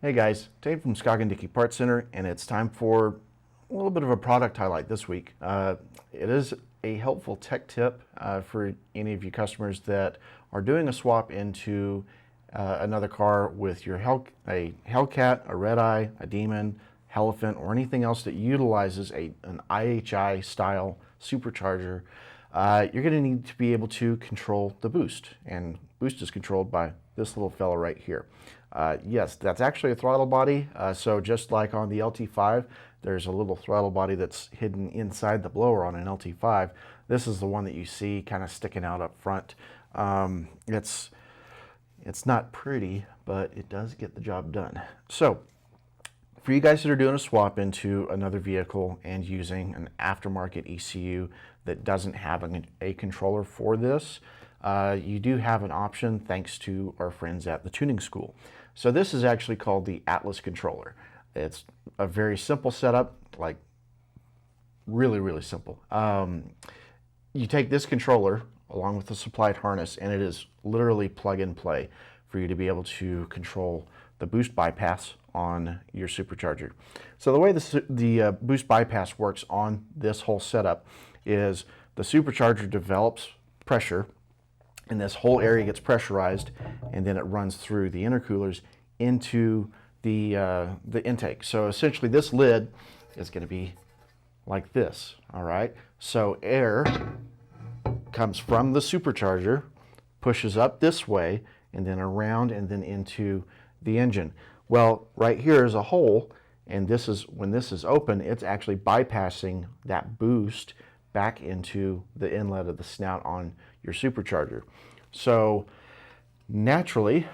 Hey guys, Dave from Scoggin-Dickey Parts Center, and it's time for a little bit of a product highlight this week. It is a helpful tech tip for any of you customers that are doing a swap into another car with your a Hellcat, a Red Eye, a Demon, Elephant, or anything else that utilizes an IHI style supercharger. You're going to need to be able to control the boost, and boost is controlled by this little fella right here. Yes, that's actually a throttle body, so just like on the LT5, there's a little throttle body that's hidden inside the blower on an LT5. This is the one that you see kind of sticking out up front. It's not pretty, but it does get the job done. So, for you guys that are doing a swap into another vehicle and using an aftermarket ECU that doesn't have a controller for this, you do have an option thanks to our friends at the tuning school. So this is actually called the Atlas controller. It's a very simple setup, like really simple. You take this controller along with the supplied harness, and it is literally plug and play for you to be able to control the boost bypass on your supercharger. So the way the boost bypass works on this whole setup is the supercharger develops pressure, and this whole area gets pressurized, and then it runs through the intercoolers into the intake. So essentially this lid is going to be like this, all right? So air comes from the supercharger, pushes up this way, and then around and then into the engine. Well, right here is a hole, and this is, when this is open, it's actually bypassing that boost back into the inlet of the snout on your supercharger. So naturally,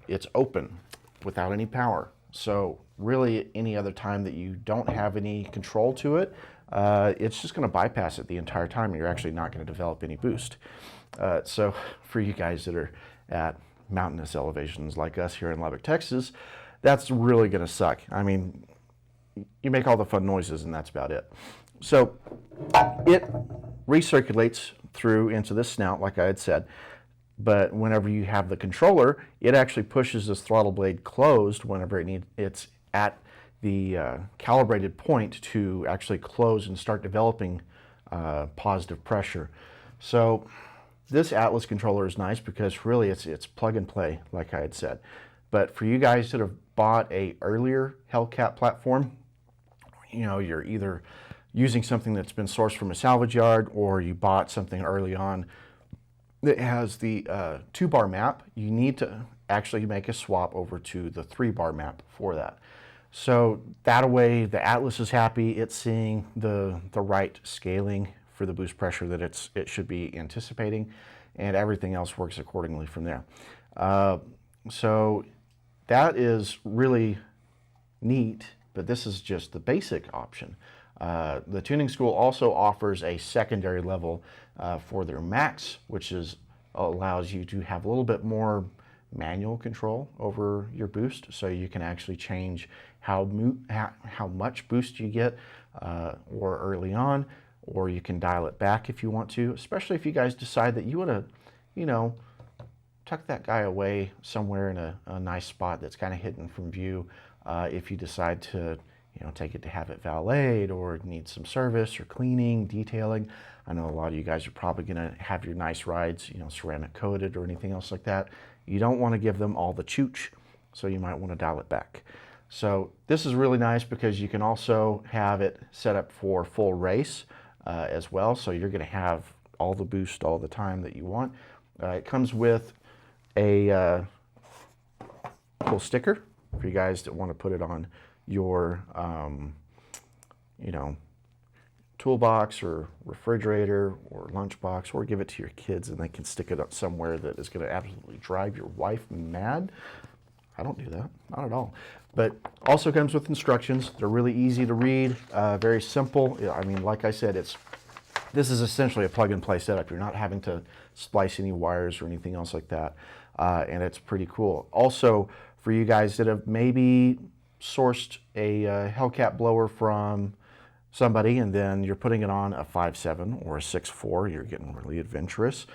it's open without any power. So really, any other time that you don't have any control to it, it's just going to bypass it the entire time, and you're actually not going to develop any boost. So for you guys that are at mountainous elevations like us here in Lubbock, Texas, that's really going to suck. I mean, you make all the fun noises and that's about it. So it recirculates through into this snout, like I had said, but whenever you have the controller, it actually pushes this throttle blade closed whenever it's at the calibrated point to actually close and start developing positive pressure. So this Atlas controller is nice because really it's plug and play, like I had said. But for you guys that have bought a earlier Hellcat platform, you know, you're either using something that's been sourced from a salvage yard, or you bought something early on that has the 2-bar map, you need to actually make a swap over to the 3-bar map for that. So that way the Atlas is happy, it's seeing the right scaling for the boost pressure that it should be anticipating, and everything else works accordingly from there. So that is really neat, but this is just the basic option. The tuning school also offers a secondary level for their max, which allows you to have a little bit more manual control over your boost, so you can actually change how much boost you get or early on, or you can dial it back if you want to, especially if you guys decide that you want to, you know, tuck that guy away somewhere in a nice spot that's kind of hidden from view. If you decide to, you know, take it to have it valeted or need some service or cleaning, detailing. I know a lot of you guys are probably going to have your nice rides, you know, ceramic coated or anything else like that. You don't want to give them all the chooch, so you might want to dial it back. So this is really nice because you can also have it set up for full race as well. So you're going to have all the boost all the time that you want. It comes with a cool sticker for you guys that want to put it on your, you know, toolbox or refrigerator or lunchbox, or give it to your kids and they can stick it up somewhere that is going to absolutely drive your wife mad. I don't do that, not at all. But also comes with instructions. They're really easy to read, very simple. I mean, like I said, this is essentially a plug and play setup. You're not having to splice any wires or anything else like that, and it's pretty cool. Also, for you guys that have maybe sourced a Hellcat blower from somebody and then you're putting it on a 5.7 or a 6.4, you're getting really adventurous,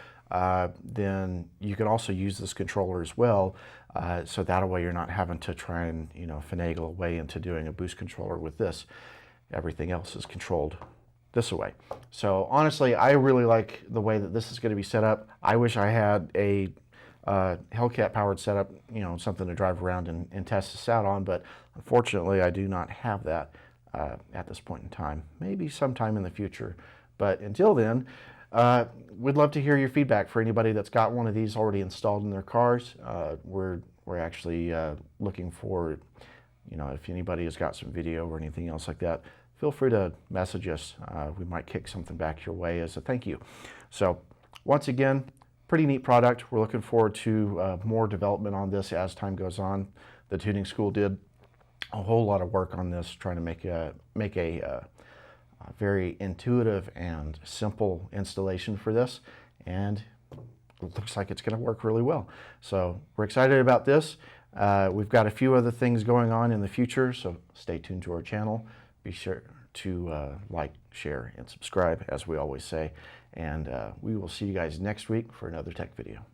then you can also use this controller as well. So that way you're not having to try and, you know, finagle away into doing a boost controller with this. Everything else is controlled this way. So honestly, I really like the way that this is going to be set up. I wish I had a Hellcat powered setup, you know, something to drive around and test this out on, but unfortunately I do not have that at this point in time. Maybe sometime in the future, but until then, we'd love to hear your feedback for anybody that's got one of these already installed in their cars. We're actually looking for, you know, if anybody has got some video or anything else like that, feel free to message us. We might kick something back your way as a thank you. So once again, pretty neat product. We're looking forward to more development on this as time goes on. The tuning school did a whole lot of work on this, trying to make a very intuitive and simple installation for this, and it looks like it's going to work really well. So we're excited about this. We've got a few other things going on in the future, so stay tuned to our channel. Be sure to like, share, and subscribe, as we always say. And we will see you guys next week for another tech video.